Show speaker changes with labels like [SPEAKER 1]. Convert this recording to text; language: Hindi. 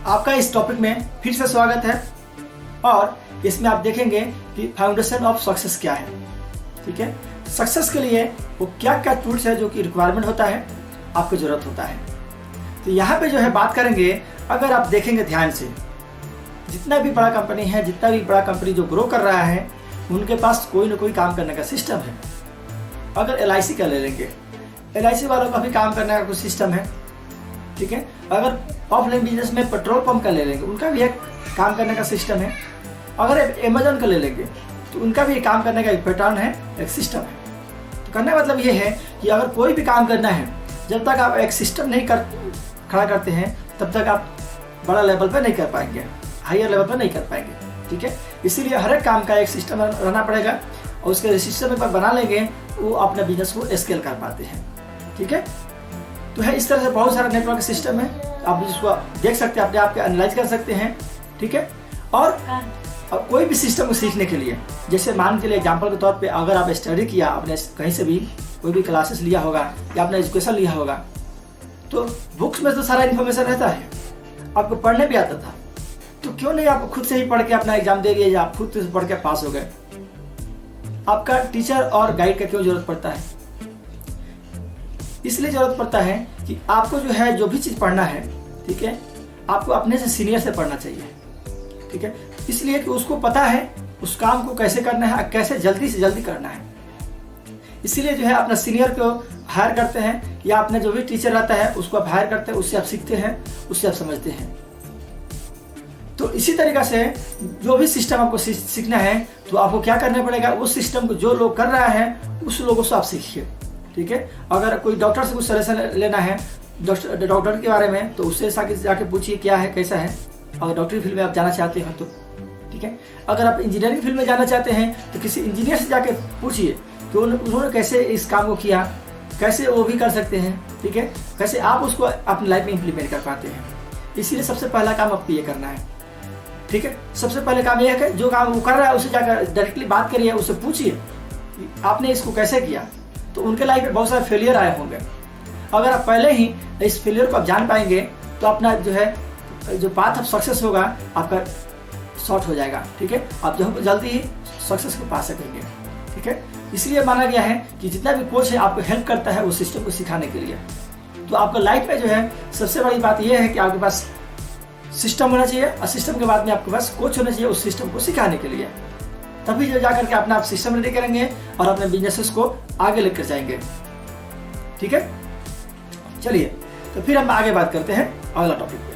[SPEAKER 1] आपका इस टॉपिक में फिर से स्वागत है और इसमें आप देखेंगे कि फाउंडेशन ऑफ सक्सेस क्या है। ठीक है, सक्सेस के लिए वो क्या क्या टूल्स है जो कि रिक्वायरमेंट होता है, आपको ज़रूरत होता है। तो यहाँ पे जो है बात करेंगे, अगर आप देखेंगे ध्यान से, जितना भी बड़ा कंपनी है, जितना भी बड़ा कंपनी जो ग्रो कर रहा है, उनके पास कोई ना कोई काम करने का सिस्टम है। अगर LIC का ले लेंगे, LIC वालों का भी काम करने का कुछ सिस्टम है। ठीक है, अगर ऑफलाइन बिजनेस में पेट्रोल पंप का ले लेंगे, उनका भी एक काम करने का सिस्टम है। अगर अमेजन का ले लेंगे तो उनका भी एक काम करने का एक पैटर्न है, एक सिस्टम है। तो कहने का मतलब ये है कि अगर कोई भी काम करना है, जब तक आप एक सिस्टम नहीं खड़ा करते हैं, तब तक आप बड़ा लेवल पर नहीं कर पाएंगे, हायर लेवल पर नहीं कर पाएंगे। ठीक है, इसीलिए हर एक काम का एक सिस्टम रहना पड़ेगा और उसके सिस्टम एक बार बना लेंगे, वो अपने बिजनेस को स्केल कर पाते हैं। ठीक है, तो है इस तरह से बहुत सारा नेटवर्क सिस्टम है, आप जिसको देख सकते हैं, अपने आप के एनालाइज कर सकते हैं। ठीक है, और कोई भी सिस्टम को सीखने के लिए, जैसे मान के लिए एग्जांपल के तौर पे, अगर आप स्टडी किया, आपने कहीं से भी कोई भी क्लासेस लिया होगा या आपने एजुकेशन लिया होगा, तो बुक्स में तो सारा इन्फॉर्मेशन रहता है, आपको पढ़ने भी आता था, तो क्यों नहीं आप खुद से ही पढ़ के अपना एग्जाम दे लिए, या आप खुद से पढ़ के पास हो गए। आपका टीचर और गाइड का क्यों जरूरत पड़ता है? इसलिए जरूरत पड़ता है कि आपको जो है, जो भी चीज़ पढ़ना है, ठीक है, आपको अपने से सीनियर से पढ़ना चाहिए। ठीक है, इसलिए कि उसको पता है उस काम को कैसे करना है, कैसे जल्दी से जल्दी करना है। इसीलिए जो है अपना सीनियर को हायर करते हैं, या अपने जो भी टीचर रहता है उसको आप हायर करते हैं, उससे आप सीखते हैं, उससे आप समझते हैं। तो इसी तरीक़ा से जो भी सिस्टम आपको सीखना है, तो आपको क्या करना पड़ेगा, उस सिस्टम को जो लोग कर रहा है उस लोगों से आप सीखिए। ठीक है, अगर कोई डॉक्टर से कुछ सजेशन लेना है डॉक्टर के बारे में, तो उससे जाके पूछिए क्या है, कैसा है। अगर डॉक्टरी फील्ड में आप जाना चाहते हैं तो ठीक है, अगर आप इंजीनियरिंग फील्ड में जाना चाहते हैं तो किसी इंजीनियर से जाके पूछिए कि उन्होंने कैसे इस काम को किया, कैसे वो भी कर सकते हैं। ठीक है, कैसे आप उसको अपनी लाइफ में इम्प्लीमेंट कर पाते हैं। इसीलिए सबसे पहला काम आपको ये करना है। ठीक है, सबसे पहले काम यह है कि जो काम वो कर रहा है उससे जाकर डायरेक्टली बात करिए, उससे पूछिए आपने इसको कैसे किया। तो उनके लाइफ में बहुत सारे फेलियर आए होंगे, अगर आप पहले ही इस फेलियर को आप जान पाएंगे तो अपना जो है, जो पाथ ऑफ सक्सेस होगा आपका शॉर्ट हो जाएगा। ठीक है, आप जो जल्दी ही सक्सेस को पा सकेंगे। ठीक है, इसलिए माना गया है कि जितना भी कोच है आपको हेल्प करता है उस सिस्टम को सिखाने के लिए। तो आपका लाइफ में जो है सबसे बड़ी बात यह है कि आपके पास सिस्टम होना चाहिए, और सिस्टम के बाद में आपके पास कोच होना चाहिए उस सिस्टम को सिखाने के लिए। तभी जो जाकर के अपना आप सिस्टम रेडी करेंगे और अपने बिजनेसेस को आगे लेकर जाएंगे। ठीक है, चलिए तो फिर हम आगे बात करते हैं अगला टॉपिक।